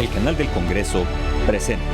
El canal del Congreso presenta.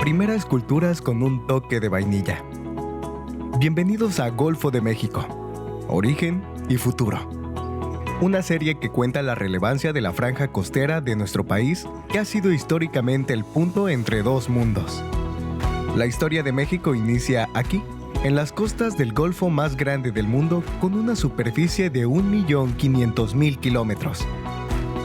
Primeras culturas con un toque de vainilla. Bienvenidos a Golfo de México, Origen y Futuro. Una serie que cuenta la relevancia de la franja costera de nuestro país, que ha sido históricamente el punto entre dos mundos. La historia de México inicia aquí, en las costas del golfo más grande del mundo, con una superficie de 1.500.000 kilómetros.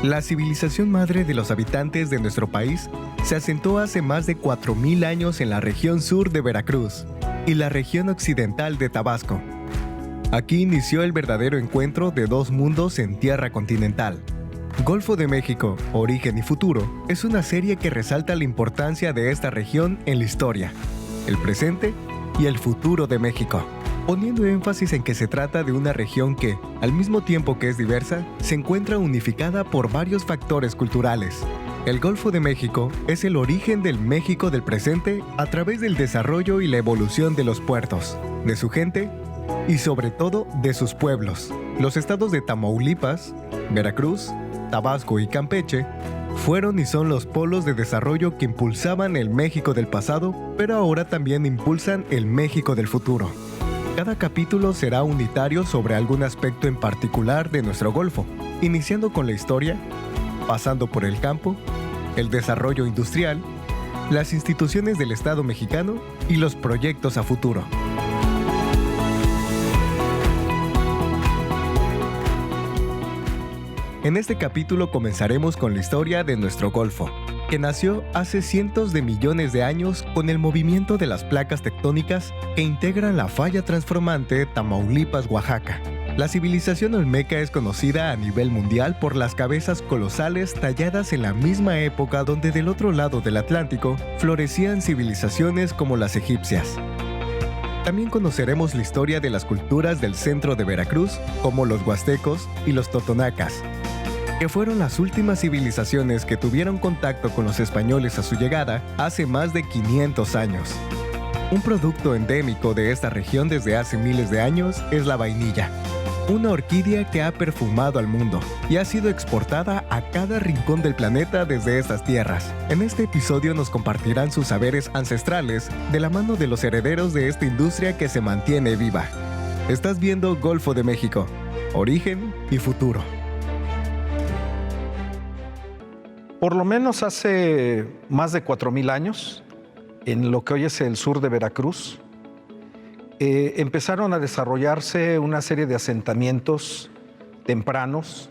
La civilización madre de los habitantes de nuestro país se asentó hace más de 4.000 años en la región sur de Veracruz y la región occidental de Tabasco. Aquí inició el verdadero encuentro de dos mundos en tierra continental. Golfo de México, Origen y Futuro es una serie que resalta la importancia de esta región en la historia, el presente y el futuro de México, poniendo énfasis en que se trata de una región que, al mismo tiempo que es diversa, se encuentra unificada por varios factores culturales. El Golfo de México es el origen del México del presente a través del desarrollo y la evolución de los puertos, de su gente y sobre todo de sus pueblos. Los estados de Tamaulipas, Veracruz, Tabasco y Campeche fueron y son los polos de desarrollo que impulsaban el México del pasado, pero ahora también impulsan el México del futuro. Cada capítulo será unitario sobre algún aspecto en particular de nuestro Golfo, iniciando con la historia, pasando por el campo, el desarrollo industrial, las instituciones del Estado mexicano y los proyectos a futuro. En este capítulo comenzaremos con la historia de nuestro Golfo, que nació hace cientos de millones de años con el movimiento de las placas tectónicas que integran la falla transformante Tamaulipas-Oaxaca. La civilización olmeca es conocida a nivel mundial por las cabezas colosales talladas en la misma época donde del otro lado del Atlántico florecían civilizaciones como las egipcias. También conoceremos la historia de las culturas del centro de Veracruz, como los huastecos y los totonacas, que fueron las últimas civilizaciones que tuvieron contacto con los españoles a su llegada hace más de 500 años. Un producto endémico de esta región desde hace miles de años es la vainilla, una orquídea que ha perfumado al mundo y ha sido exportada a cada rincón del planeta desde estas tierras. En este episodio nos compartirán sus saberes ancestrales de la mano de los herederos de esta industria que se mantiene viva. Estás viendo Golfo de México, Origen y Futuro. Por lo menos hace más de 4.000 años, en lo que hoy es el sur de Veracruz, empezaron a desarrollarse una serie de asentamientos tempranos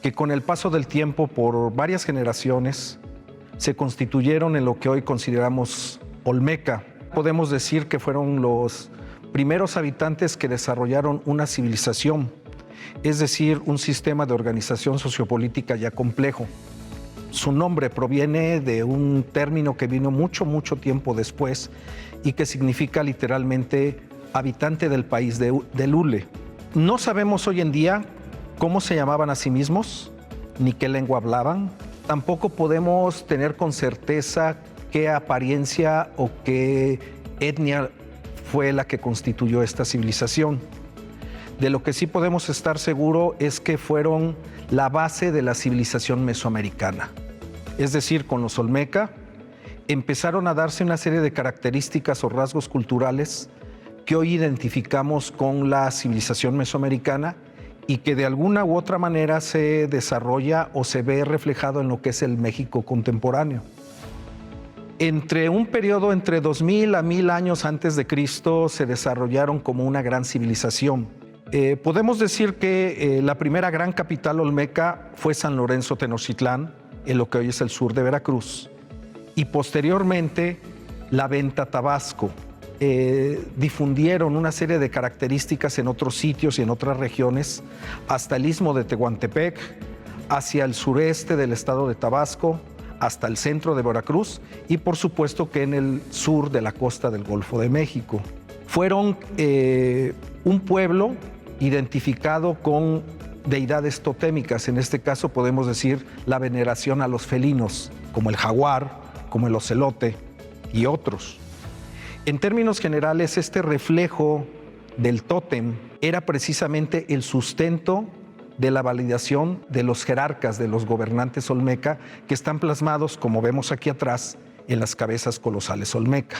que con el paso del tiempo, por varias generaciones, se constituyeron en lo que hoy consideramos Olmeca. Podemos decir que fueron los primeros habitantes que desarrollaron una civilización, es decir, un sistema de organización sociopolítica ya complejo. Su nombre proviene de un término que vino mucho tiempo después y que significa literalmente habitante del país del hule. No sabemos hoy en día cómo se llamaban a sí mismos, ni qué lengua hablaban. Tampoco podemos tener con certeza qué apariencia o qué etnia fue la que constituyó esta civilización. De lo que sí podemos estar seguros es que fueron la base de la civilización mesoamericana. Es decir, con los olmeca empezaron a darse una serie de características o rasgos culturales que hoy identificamos con la civilización mesoamericana y que de alguna u otra manera se desarrolla o se ve reflejado en lo que es el México contemporáneo. Entre un periodo entre 2000 a 1000 años antes de Cristo se desarrollaron como una gran civilización. Podemos decir que la primera gran capital olmeca fue San Lorenzo Tenochtitlán, en lo que hoy es el sur de Veracruz, y posteriormente la Venta, Tabasco. Difundieron una serie de características en otros sitios y en otras regiones, hasta el istmo de Tehuantepec, hacia el sureste del estado de Tabasco, hasta el centro de Veracruz y por supuesto que en el sur de la costa del Golfo de México. Fueron un pueblo identificado con deidades totémicas, en este caso podemos decir la veneración a los felinos, como el jaguar, como el ocelote y otros. En términos generales, este reflejo del tótem era precisamente el sustento de la validación de los jerarcas, de los gobernantes olmeca, que están plasmados, como vemos aquí atrás, en las cabezas colosales olmeca.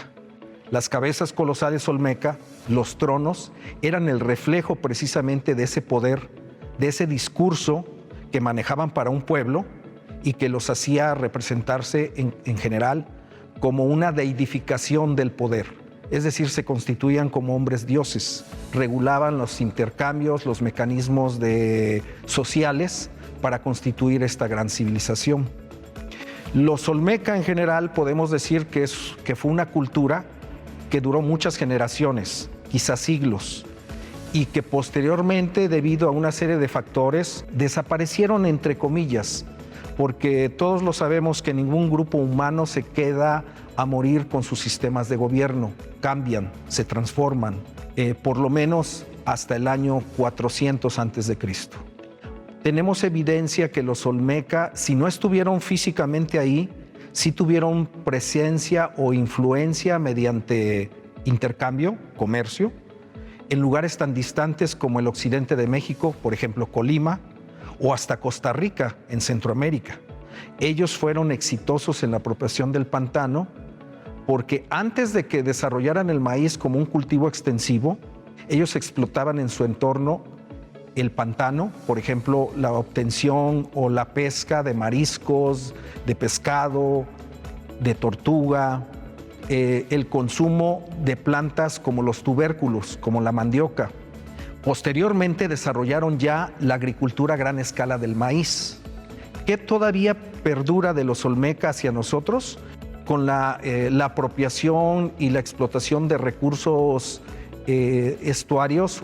Las cabezas colosales olmeca, los tronos, eran el reflejo precisamente de ese poder, de ese discurso que manejaban para un pueblo y que los hacía representarse en general como una deidificación del poder. Es decir, se constituían como hombres dioses, regulaban los intercambios, los mecanismos sociales para constituir esta gran civilización. Los olmeca en general podemos decir que fue una cultura que duró muchas generaciones, quizás siglos, y que posteriormente, debido a una serie de factores, desaparecieron entre comillas, porque todos lo sabemos que ningún grupo humano se queda a morir con sus sistemas de gobierno, cambian, se transforman, por lo menos hasta el año 400 a.C. Tenemos evidencia que los olmeca, si no estuvieron físicamente ahí, sí tuvieron presencia o influencia mediante intercambio, comercio, en lugares tan distantes como el occidente de México, por ejemplo Colima, o hasta Costa Rica, en Centroamérica. Ellos fueron exitosos en la apropiación del pantano porque antes de que desarrollaran el maíz como un cultivo extensivo, ellos explotaban en su entorno el pantano, por ejemplo, la obtención o la pesca de mariscos, de pescado, de tortuga, el consumo de plantas como los tubérculos, como la mandioca. Posteriormente desarrollaron ya la agricultura a gran escala del maíz. ¿Qué todavía perdura de los olmeca hacia nosotros? Con la apropiación y la explotación de recursos estuarinos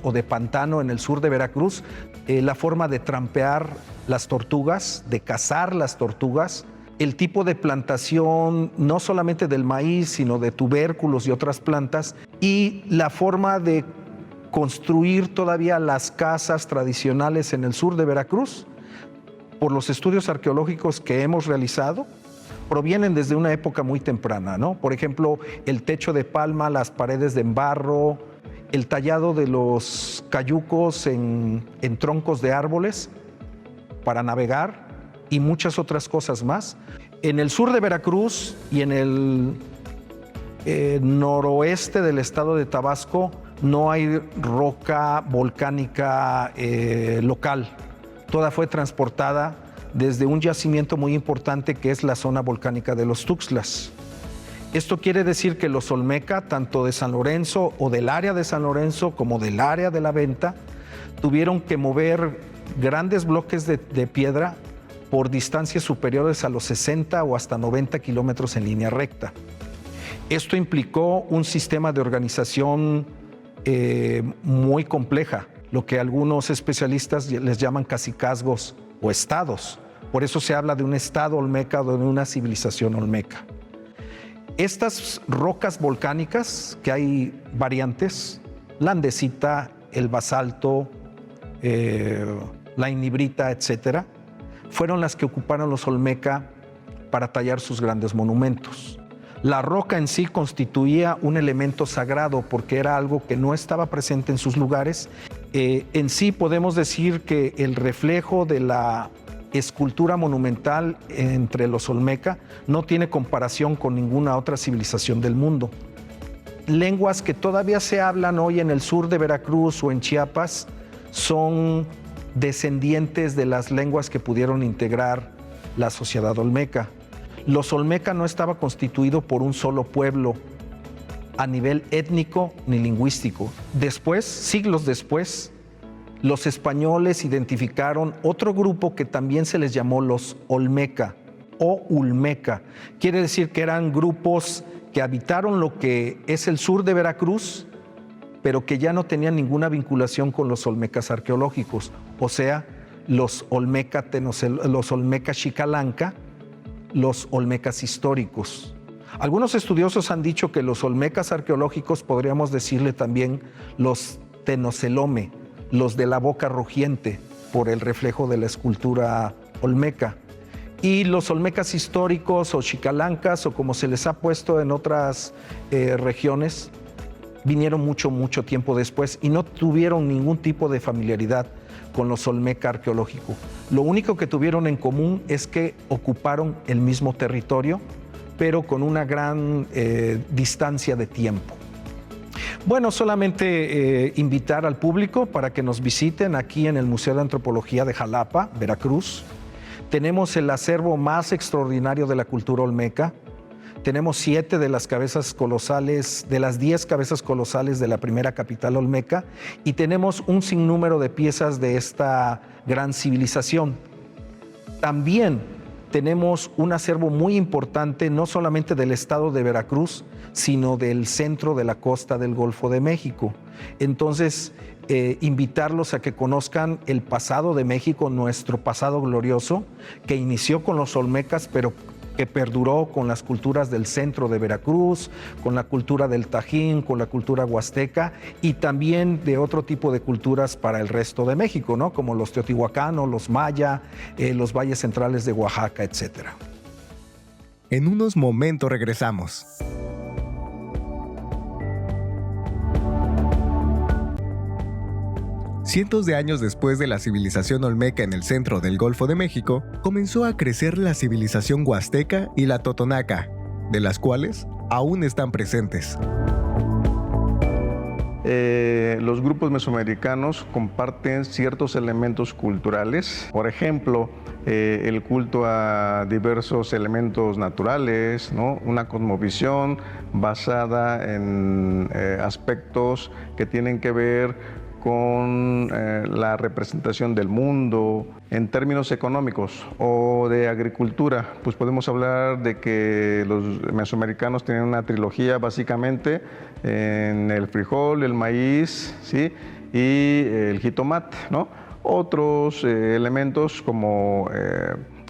o de pantano en el sur de Veracruz, la forma de trampear las tortugas, de cazar las tortugas, el tipo de plantación no solamente del maíz, sino de tubérculos y otras plantas, y la forma de construir todavía las casas tradicionales en el sur de Veracruz, por los estudios arqueológicos que hemos realizado, provienen desde una época muy temprana, ¿no? Por ejemplo, el techo de palma, las paredes de embarro, el tallado de los cayucos en troncos de árboles para navegar y muchas otras cosas más. En el sur de Veracruz y en el noroeste del estado de Tabasco no hay roca volcánica local. Toda fue transportada desde un yacimiento muy importante que es la zona volcánica de los Tuxtlas. Esto quiere decir que los olmeca, tanto de San Lorenzo o del área de San Lorenzo como del área de la Venta, tuvieron que mover grandes bloques de piedra por distancias superiores a los 60 o hasta 90 kilómetros en línea recta. Esto implicó un sistema de organización muy compleja, lo que algunos especialistas les llaman cacicazgos o estados. Por eso se habla de un estado olmeca o de una civilización olmeca. Estas rocas volcánicas, que hay variantes, la andesita, el basalto, la innibrita, etcétera, fueron las que ocuparon los olmeca para tallar sus grandes monumentos. La roca en sí constituía un elemento sagrado porque era algo que no estaba presente en sus lugares. En sí podemos decir que el reflejo de la escultura monumental entre los olmeca no tiene comparación con ninguna otra civilización del mundo. Lenguas que todavía se hablan hoy en el sur de Veracruz o en Chiapas son descendientes de las lenguas que pudieron integrar la sociedad olmeca. Los olmeca no estaba constituido por un solo pueblo a nivel étnico ni lingüístico. Después, siglos después, los españoles identificaron otro grupo que también se les llamó los olmeca o ulmeca. Quiere decir que eran grupos que habitaron lo que es el sur de Veracruz, pero que ya no tenían ninguna vinculación con los olmecas arqueológicos, o sea, los olmeca xicalanca, los olmecas históricos. Algunos estudiosos han dicho que los olmecas arqueológicos podríamos decirle también los tenocelome, los de la boca rugiente, por el reflejo de la escultura olmeca. Y los olmecas históricos o xicalancas, o como se les ha puesto en otras regiones, vinieron mucho tiempo después y no tuvieron ningún tipo de familiaridad con los olmeca arqueológicos. Lo único que tuvieron en común es que ocuparon el mismo territorio, pero con una gran distancia de tiempo. Bueno, solamente invitar al público para que nos visiten aquí en el Museo de Antropología de Jalapa, Veracruz. Tenemos el acervo más extraordinario de la cultura olmeca. Tenemos 7 de las cabezas colosales, de las 10 cabezas colosales de la primera capital olmeca, y tenemos un sinnúmero de piezas de esta gran civilización. También tenemos un acervo muy importante, no solamente del estado de Veracruz, sino del centro de la costa del Golfo de México. Entonces, invitarlos a que conozcan el pasado de México, nuestro pasado glorioso, que inició con los olmecas, pero que perduró con las culturas del centro de Veracruz, con la cultura del Tajín, con la cultura huasteca y también de otro tipo de culturas para el resto de México, ¿no? Como los teotihuacanos, los maya, los valles centrales de Oaxaca, etc. En unos momentos regresamos. Cientos de años después de la civilización olmeca en el centro del Golfo de México, comenzó a crecer la civilización huasteca y la totonaca, de las cuales aún están presentes. Los grupos mesoamericanos comparten ciertos elementos culturales, por ejemplo, el culto a diversos elementos naturales, ¿no? Una cosmovisión basada en aspectos que tienen que ver con la representación del mundo. En términos económicos o de agricultura, pues podemos hablar de que los mesoamericanos tienen una trilogía básicamente en el frijol, el maíz, ¿sí? Y el jitomate, ¿no? Otros elementos como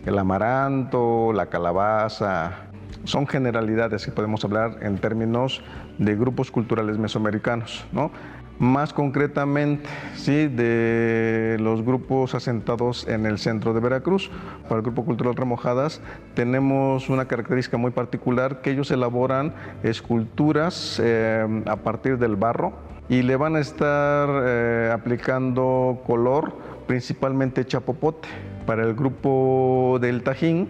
el amaranto, la calabaza, son generalidades que podemos hablar en términos de grupos culturales mesoamericanos, ¿no? Más concretamente, sí, de los grupos asentados en el centro de Veracruz. Para el Grupo Cultural Remojadas tenemos una característica muy particular, que ellos elaboran esculturas a partir del barro y le van a estar aplicando color, principalmente chapopote. Para el grupo del Tajín,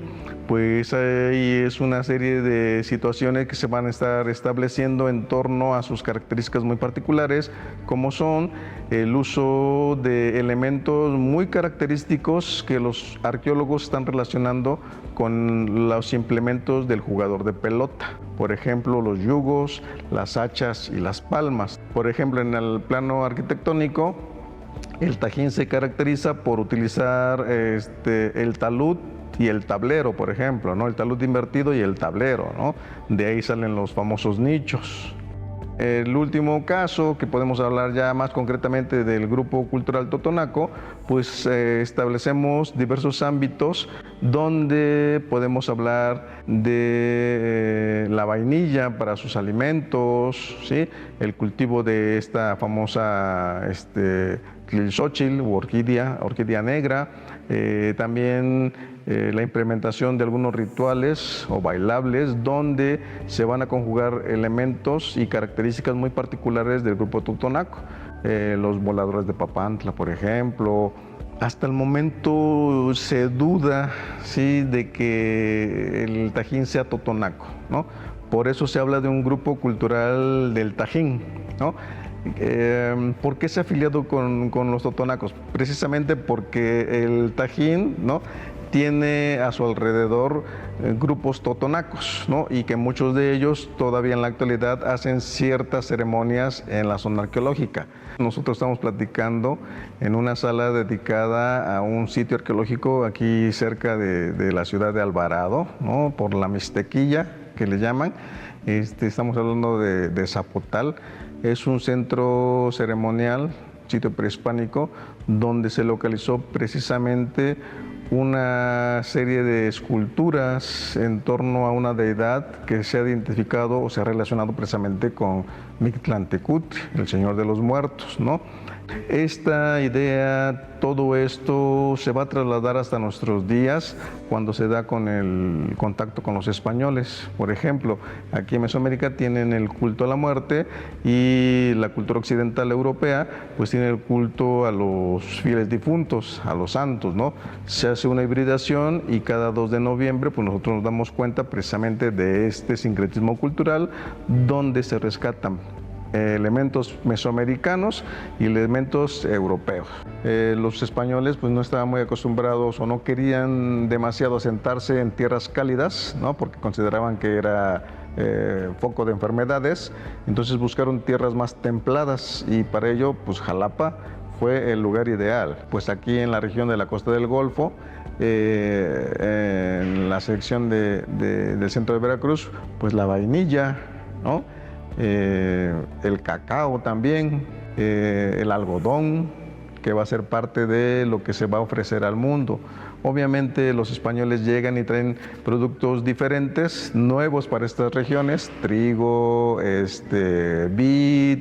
pues ahí es una serie de situaciones que se van a estar estableciendo en torno a sus características muy particulares, como son el uso de elementos muy característicos que los arqueólogos están relacionando con los implementos del jugador de pelota. Por ejemplo, los yugos, las hachas y las palmas. Por ejemplo, en el plano arquitectónico, el Tajín se caracteriza por utilizar el talud y el tablero, por ejemplo, ¿no? El talud invertido y el tablero, ¿no? De ahí salen los famosos nichos. El último caso, que podemos hablar ya más concretamente del Grupo Cultural Totonaco, pues establecemos diversos ámbitos donde podemos hablar de la vainilla para sus alimentos, ¿sí? El cultivo de esta famosa Tlilxóchitl u orquídea negra, también la implementación de algunos rituales o bailables donde se van a conjugar elementos y características muy particulares del grupo totonaco, los voladores de Papantla, por ejemplo. Hasta el momento se duda, ¿sí?, de que el Tajín sea totonaco, ¿no? Por eso se habla de un grupo cultural del Tajín, ¿no? ¿Por qué se ha afiliado con los totonacos? Precisamente porque el Tajín, ¿no?, tiene a su alrededor grupos totonacos, ¿no? Y que muchos de ellos todavía en la actualidad hacen ciertas ceremonias en la zona arqueológica. Nosotros estamos platicando en una sala dedicada a un sitio arqueológico aquí cerca de la ciudad de Alvarado, ¿no? Por la Mixtequilla, que le llaman. Estamos hablando de Zapotal. Es un centro ceremonial, sitio prehispánico, donde se localizó precisamente una serie de esculturas en torno a una deidad que se ha identificado o se ha relacionado precisamente con Mictlantecutli, el Señor de los Muertos, ¿no? Esta idea, todo esto se va a trasladar hasta nuestros días cuando se da con el contacto con los españoles. Por ejemplo, aquí en Mesoamérica tienen el culto a la muerte y la cultura occidental europea pues tiene el culto a los fieles difuntos, a los santos, ¿no? Se hace una hibridación y cada 2 de noviembre pues nosotros nos damos cuenta precisamente de este sincretismo cultural donde se rescatan elementos mesoamericanos y elementos europeos. Los españoles pues no estaban muy acostumbrados o no querían demasiado asentarse en tierras cálidas, ¿no? Porque consideraban que era foco de enfermedades, entonces buscaron tierras más templadas y para ello pues Jalapa fue el lugar ideal. Pues aquí en la región de la costa del Golfo, en la sección del centro de Veracruz, pues la vainilla, ¿no? El cacao también, el algodón, que va a ser parte de lo que se va a ofrecer al mundo. Obviamente los españoles llegan y traen productos diferentes, nuevos para estas regiones, trigo, vid,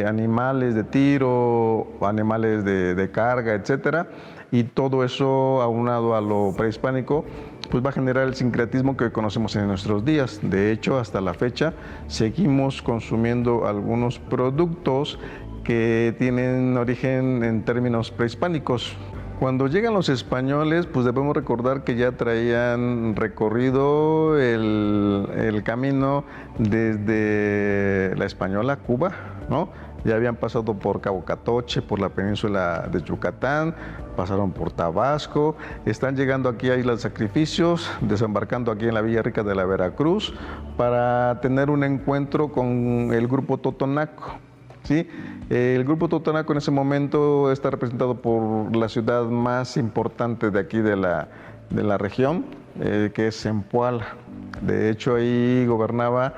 animales de tiro, animales de carga, etcétera. Y todo eso aunado a lo prehispánico pues va a generar el sincretismo que hoy conocemos en nuestros días. De hecho, hasta la fecha seguimos consumiendo algunos productos que tienen origen en términos prehispánicos. Cuando llegan los españoles, pues debemos recordar que ya traían recorrido el camino desde la Española a Cuba, ¿no? Ya habían pasado por Cabo Catoche, por la península de Yucatán, pasaron por Tabasco, están llegando aquí a Islas Sacrificios, desembarcando aquí en la Villa Rica de la Veracruz para tener un encuentro con el grupo totonaco, ¿sí? El grupo totonaco en ese momento está representado por la ciudad más importante de aquí de la región, que es Zempoala. De hecho, ahí gobernaba,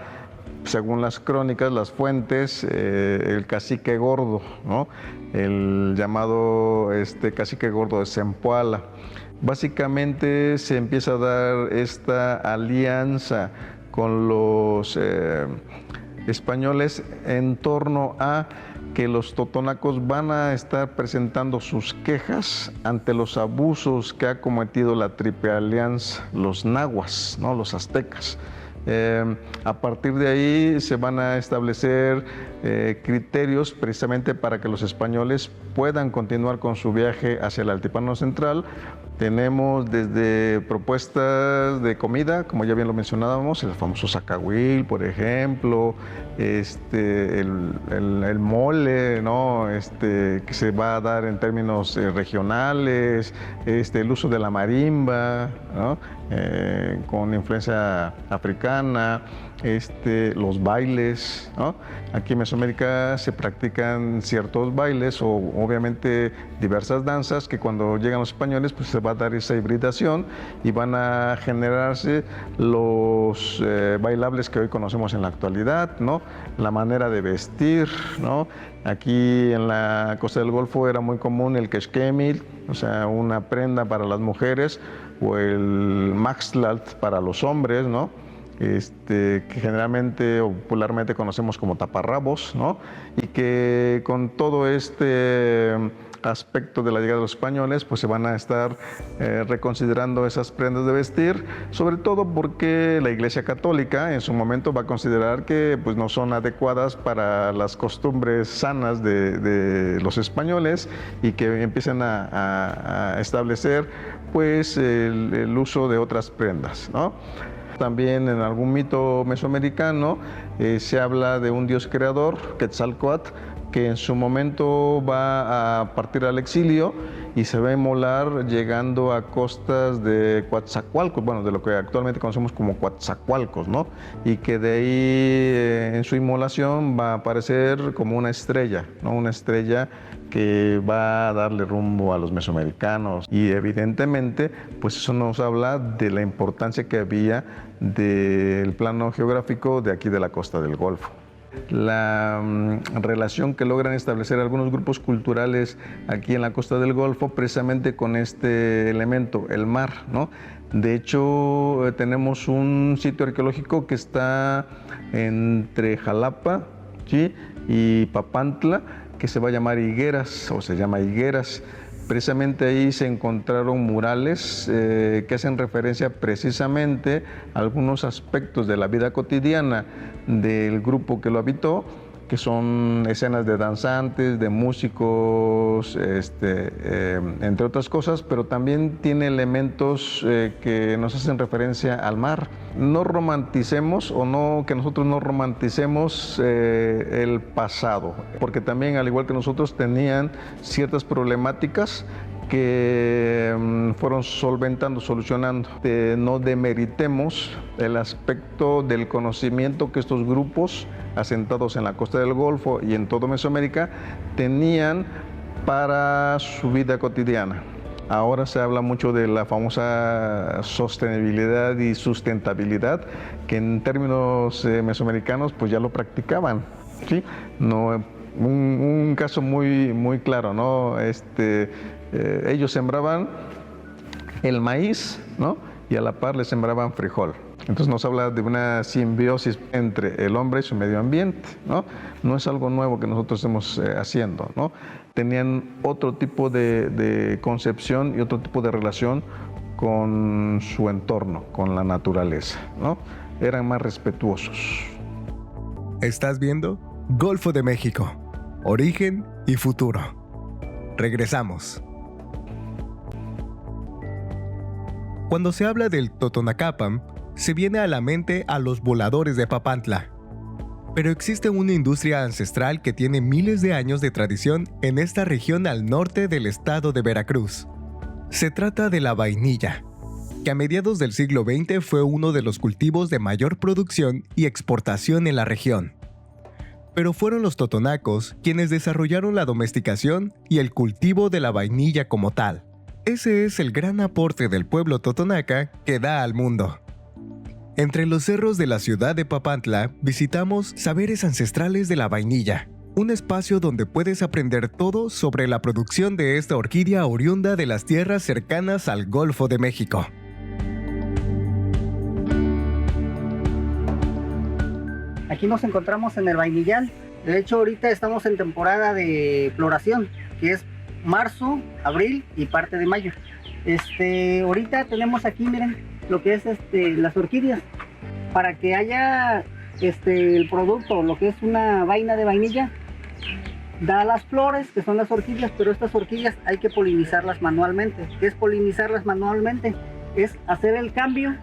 según las crónicas, las fuentes, el cacique gordo, ¿no? El llamado cacique gordo de Zempoala. Básicamente se empieza a dar esta alianza con los españoles en torno a que los totonacos van a estar presentando sus quejas ante los abusos que ha cometido la Triple Alianza, los nahuas, ¿no? Los aztecas. A partir de ahí se van a establecer criterios precisamente para que los españoles puedan continuar con su viaje hacia el Altiplano Central. Tenemos desde propuestas de comida, como ya bien lo mencionábamos, el famoso zacahuil, por ejemplo, el mole, ¿no? Que se va a dar en términos regionales, el uso de la marimba, ¿no? Con influencia africana, los bailes, ¿no? Aquí en Mesoamérica se practican ciertos bailes o obviamente diversas danzas que cuando llegan los españoles pues se va a dar esa hibridación y van a generarse los bailables que hoy conocemos en la actualidad, ¿no? La manera de vestir, ¿no? Aquí en la costa del Golfo era muy común el quexquemil, o sea, una prenda para las mujeres, o el maxtlalt para los hombres, ¿no? Que generalmente o popularmente conocemos como taparrabos, ¿no? Y que con todo este aspecto de la llegada de los españoles, pues se van a estar reconsiderando esas prendas de vestir, sobre todo porque la Iglesia Católica en su momento va a considerar que pues, no son adecuadas para las costumbres sanas de los españoles y que empiezan a establecer pues el uso de otras prendas, ¿no? También en algún mito mesoamericano se habla de un dios creador, Quetzalcóatl, que en su momento va a partir al exilio y se va a inmolar llegando a costas de Coatzacoalcos, bueno, de lo que actualmente conocemos como Coatzacoalcos, ¿no? Y que de ahí en su inmolación va a aparecer como una estrella, ¿no? Una estrella que va a darle rumbo a los mesoamericanos. Y evidentemente, pues eso nos habla de la importancia que había del plano geográfico de aquí de la costa del Golfo. La relación que logran establecer algunos grupos culturales aquí en la costa del Golfo precisamente con este elemento, el mar, ¿no? De hecho, tenemos un sitio arqueológico que está entre Jalapa, ¿sí?, y Papantla, que se va a llamar Higueras, o se llama Higueras. Precisamente ahí se encontraron murales que hacen referencia precisamente a algunos aspectos de la vida cotidiana del grupo que lo habitó, que son escenas de danzantes, de músicos, entre otras cosas, pero también tiene elementos que nos hacen referencia al mar. No romanticemos o no que nosotros no romanticemos el pasado, porque también al igual que nosotros tenían ciertas problemáticas que fueron solventando, solucionando. No demeritemos el aspecto del conocimiento que estos grupos asentados en la costa del Golfo y en todo Mesoamérica tenían para su vida cotidiana. Ahora se habla mucho de la famosa sostenibilidad y sustentabilidad, que en términos mesoamericanos pues ya lo practicaban, ¿sí? No, un caso muy claro, ¿no? Ellos sembraban el maíz, ¿no?, y a la par le sembraban frijol. Entonces nos habla de una simbiosis entre el hombre y su medio ambiente, ¿no? No es algo nuevo que nosotros estemos haciendo, ¿no? Tenían otro tipo de concepción y otro tipo de relación con su entorno, con la naturaleza, ¿no? Eran más respetuosos. Estás viendo Golfo de México, origen y futuro. Regresamos. Cuando se habla del Totonacapan, se viene a la mente a los voladores de Papantla. Pero existe una industria ancestral que tiene miles de años de tradición en esta región al norte del estado de Veracruz. Se trata de la vainilla, que a mediados del siglo XX fue uno de los cultivos de mayor producción y exportación en la región. Pero fueron los totonacos quienes desarrollaron la domesticación y el cultivo de la vainilla como tal. Ese es el gran aporte del pueblo totonaca que da al mundo. Entre los cerros de la ciudad de Papantla visitamos Saberes Ancestrales de la Vainilla, un espacio donde puedes aprender todo sobre la producción de esta orquídea oriunda de las tierras cercanas al Golfo de México. Aquí nos encontramos en el vainillal. De hecho, ahorita estamos en temporada de floración, que es marzo, abril y parte de mayo. Ahorita tenemos aquí, miren, lo que es las orquídeas. Para que haya el producto, lo que es una vaina de vainilla, da las flores, que son las orquídeas, pero estas orquídeas hay que polinizarlas manualmente. ¿Qué es polinizarlas manualmente? Es hacer el cambio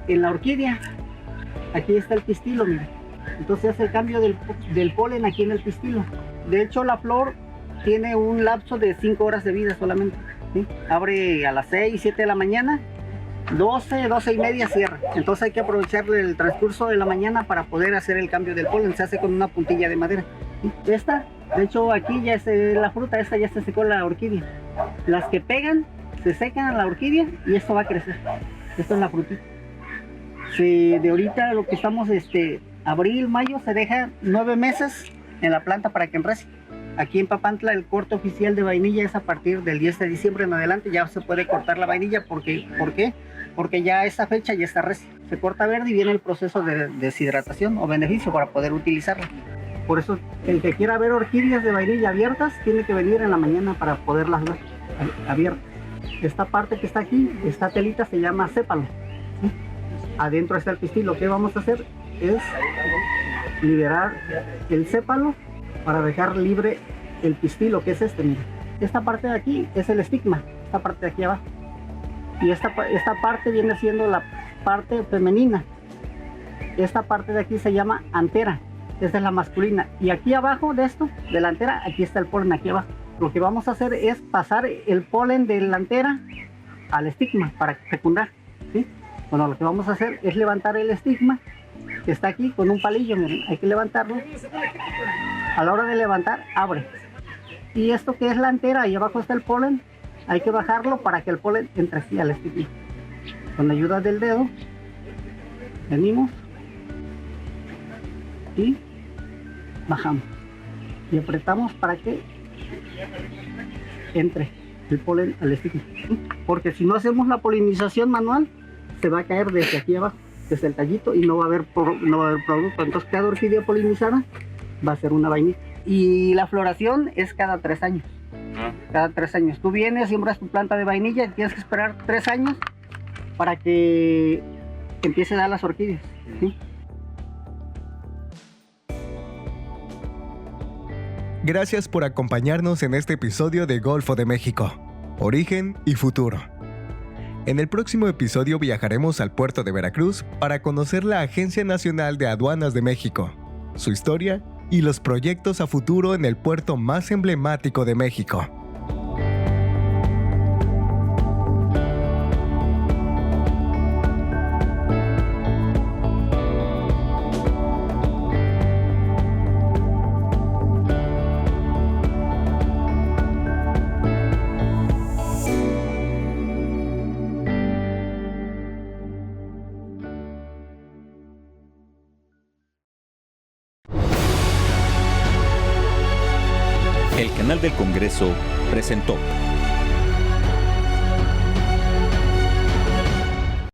en la orquídea. Aquí está el pistilo, miren. Entonces hace el cambio del polen aquí en el pistilo. De hecho, la flor tiene un lapso de 5 horas de vida solamente, ¿sí? Abre a las 6, 7 de la mañana, 12, 12 y media cierra. Entonces hay que aprovechar el transcurso de la mañana para poder hacer el cambio del polen. Se hace con una puntilla de madera, ¿sí? Esta, de hecho, aquí ya es la fruta, esta ya se secó la orquídea. Las que pegan, se secan a la orquídea y esto va a crecer. Esta es la frutita. De ahorita lo que estamos, abril, mayo, se deja 9 meses en la planta para que enrece. Aquí en Papantla el corte oficial de vainilla es a partir del 10 de diciembre en adelante. Ya se puede cortar la vainilla. ¿Por qué? Porque ya a esa fecha ya está recia. Se corta verde y viene el proceso de deshidratación o beneficio para poder utilizarla. Por eso el que quiera ver orquídeas de vainilla abiertas tiene que venir en la mañana para poderlas ver abiertas. Esta parte que está aquí, esta telita se llama sépalo, ¿sí? Adentro está el pistil. Lo que vamos a hacer es liberar el sépalo para dejar libre el pistilo, que es mira. Esta parte de aquí es el estigma, esta parte de aquí abajo. Y esta parte viene siendo la parte femenina. Esta parte de aquí se llama antera. esta es la masculina. Y aquí abajo de esto, delantera, aquí está el polen aquí abajo. Lo que vamos a hacer es pasar el polen de delantera al estigma para fecundar, ¿sí? Bueno, lo que vamos a hacer es levantar el estigma que está aquí con un palillo, miren, hay que levantarlo. A la hora de levantar, abre. Y esto que es la antera, ahí abajo está el polen, hay que bajarlo para que el polen entre aquí al estigma. Con la ayuda del dedo, venimos y bajamos. Y apretamos para que entre el polen al estigma. ¿Sí? Porque si no hacemos la polinización manual, se va a caer desde aquí abajo, desde el tallito, y no va a haber producto. Entonces cada orquídea polinizada va a ser una vainilla. Y la floración es cada 3 años. Cada 3 años. Tú vienes, siembras tu planta de vainilla y tienes que esperar 3 años para que empiece a dar las orquídeas. ¿Sí? Gracias por acompañarnos en este episodio de Golfo de México, Origen y Futuro. En el próximo episodio viajaremos al puerto de Veracruz para conocer la Agencia Nacional de Aduanas de México, su historia y los proyectos a futuro en el puerto más emblemático de México. El canal del Congreso presentó